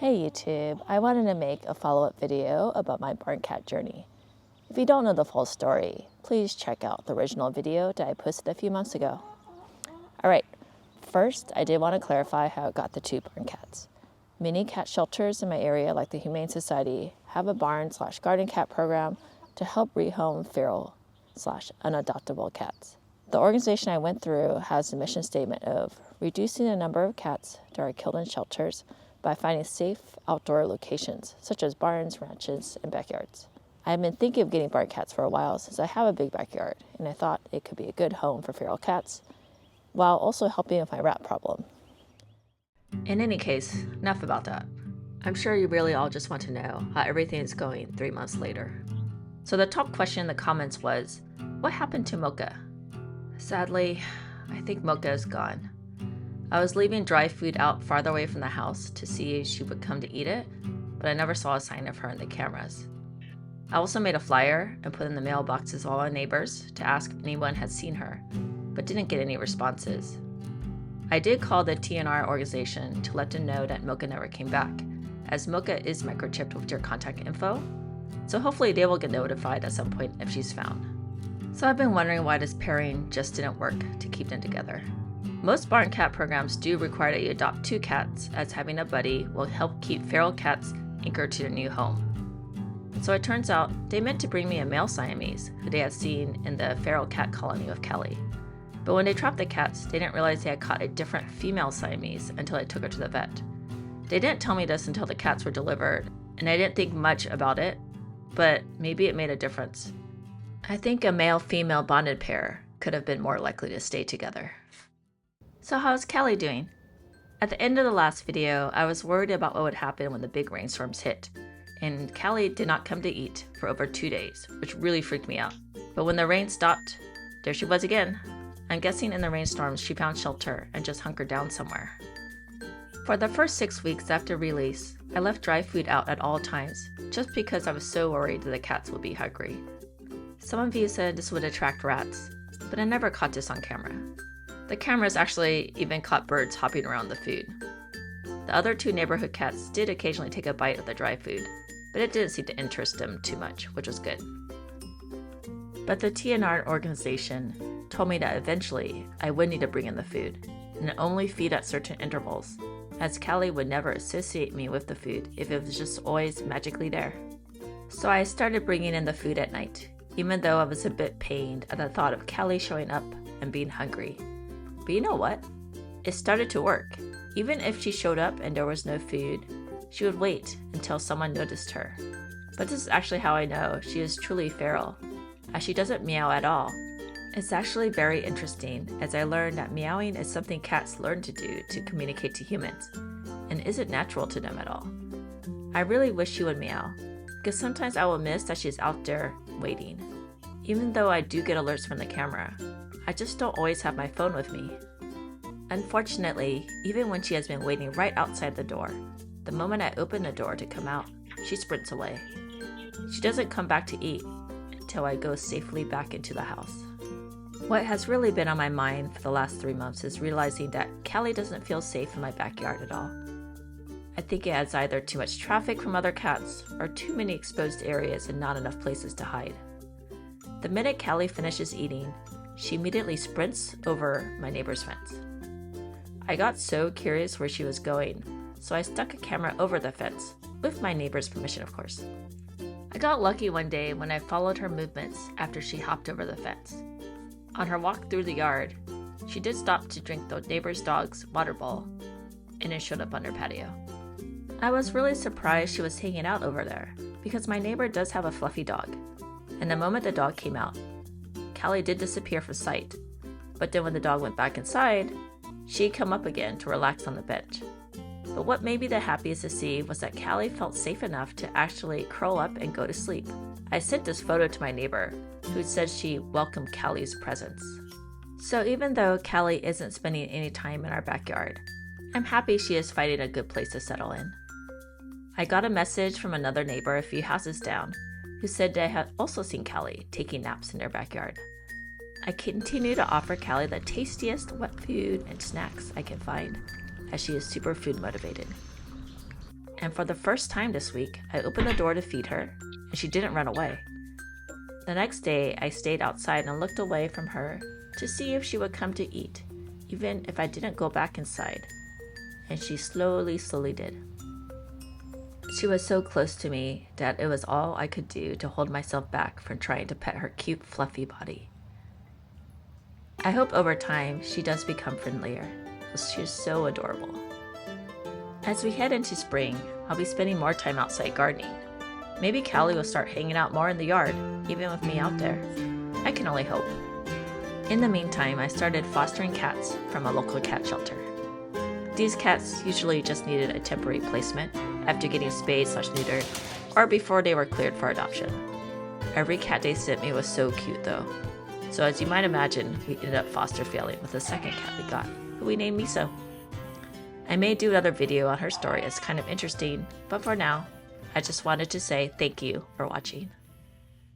Hey YouTube, I wanted to make a follow-up video about my barn cat journey. If you don't know the full story, please check out the original video that I posted a few months ago. Alright, first I did want to clarify how I got the two barn cats. Many cat shelters in my area, like the Humane Society, have a barn/garden cat program to help rehome feral/unadoptable cats. The organization I went through has a mission statement of reducing the number of cats that are killed in shelters by finding safe outdoor locations, such as barns, ranches, and backyards. I have been thinking of getting barn cats for a while since I have a big backyard, and I thought it could be a good home for feral cats, while also helping with my rat problem. In any case, enough about that. I'm sure you really all just want to know how everything is going 3 months later. So the top question in the comments was, what happened to Mocha? Sadly, I think Mocha is gone. I was leaving dry food out farther away from the house to see if she would come to eat it, but I never saw a sign of her in the cameras. I also made a flyer and put in the mailboxes of all my neighbors to ask if anyone had seen her, but didn't get any responses. I did call the TNR organization to let them know that Mocha never came back, as Mocha is microchipped with your contact info, so hopefully they will get notified at some point if she's found. So I've been wondering why this pairing just didn't work to keep them together. Most barn cat programs do require that you adopt two cats, as having a buddy will help keep feral cats anchored to their new home. So it turns out they meant to bring me a male Siamese who they had seen in the feral cat colony with Callie. But when they trapped the cats, they didn't realize they had caught a different female Siamese until I took her to the vet. They didn't tell me this until the cats were delivered, and I didn't think much about it, but maybe it made a difference. I think a male-female bonded pair could have been more likely to stay together. So how's Callie doing? At the end of the last video, I was worried about what would happen when the big rainstorms hit, and Callie did not come to eat for over 2 days, which really freaked me out. But when the rain stopped, there she was again. I'm guessing in the rainstorms she found shelter and just hunkered down somewhere. For the first 6 weeks after release, I left dry food out at all times, just because I was so worried that the cats would be hungry. Some of you said this would attract rats, but I never caught this on camera. The cameras actually even caught birds hopping around the food. The other two neighborhood cats did occasionally take a bite of the dry food, but it didn't seem to interest them too much, which was good. But the TNR organization told me that eventually I would need to bring in the food, and only feed at certain intervals, as Callie would never associate me with the food if it was just always magically there. So I started bringing in the food at night, even though I was a bit pained at the thought of Callie showing up and being hungry. But you know what? It started to work. Even if she showed up and there was no food, she would wait until someone noticed her. But this is actually how I know she is truly feral, as she doesn't meow at all. It's actually very interesting, as I learned that meowing is something cats learn to do to communicate to humans, and isn't natural to them at all. I really wish she would meow, because sometimes I will miss that she's out there waiting. Even though I do get alerts from the camera, I just don't always have my phone with me. Unfortunately, even when she has been waiting right outside the door, the moment I open the door to come out, she sprints away. She doesn't come back to eat until I go safely back into the house. What has really been on my mind for the last 3 months is realizing that Callie doesn't feel safe in my backyard at all. I think it has either too much traffic from other cats or too many exposed areas and not enough places to hide. The minute Callie finishes eating, she immediately sprints over my neighbor's fence. I got so curious where she was going, so I stuck a camera over the fence, with my neighbor's permission of course. I got lucky one day when I followed her movements after she hopped over the fence. On her walk through the yard, she did stop to drink the neighbor's dog's water bowl, and it showed up on her patio. I was really surprised she was hanging out over there, because my neighbor does have a fluffy dog, and the moment the dog came out, Callie did disappear from sight, but then when the dog went back inside, she'd come up again to relax on the bench. But what made me the happiest to see was that Callie felt safe enough to actually curl up and go to sleep. I sent this photo to my neighbor, who said she welcomed Callie's presence. So even though Callie isn't spending any time in our backyard, I'm happy she is finding a good place to settle in. I got a message from another neighbor a few houses down, who said they had also seen Callie taking naps in their backyard. I continue to offer Callie the tastiest wet food and snacks I can find, as she is super food motivated. and for the first time this week, I opened the door to feed her, and she didn't run away. The next day, I stayed outside and looked away from her to see if she would come to eat, even if I didn't go back inside. And she slowly did. She was so close to me that it was all I could do to hold myself back from trying to pet her cute, fluffy body. I hope over time she does become friendlier, because she's so adorable. As we head into spring, I'll be spending more time outside gardening. Maybe Callie will start hanging out more in the yard, even with me out there. I can only hope. In the meantime, I started fostering cats from a local cat shelter. These cats usually just needed a temporary placement after getting spayed/neutered, or before they were cleared for adoption. Every cat they sent me was so cute though. So as you might imagine, we ended up foster failing with the second cat we got, who we named Miso. I may do another video on her story, it's kind of interesting, but for now, I just wanted to say thank you for watching.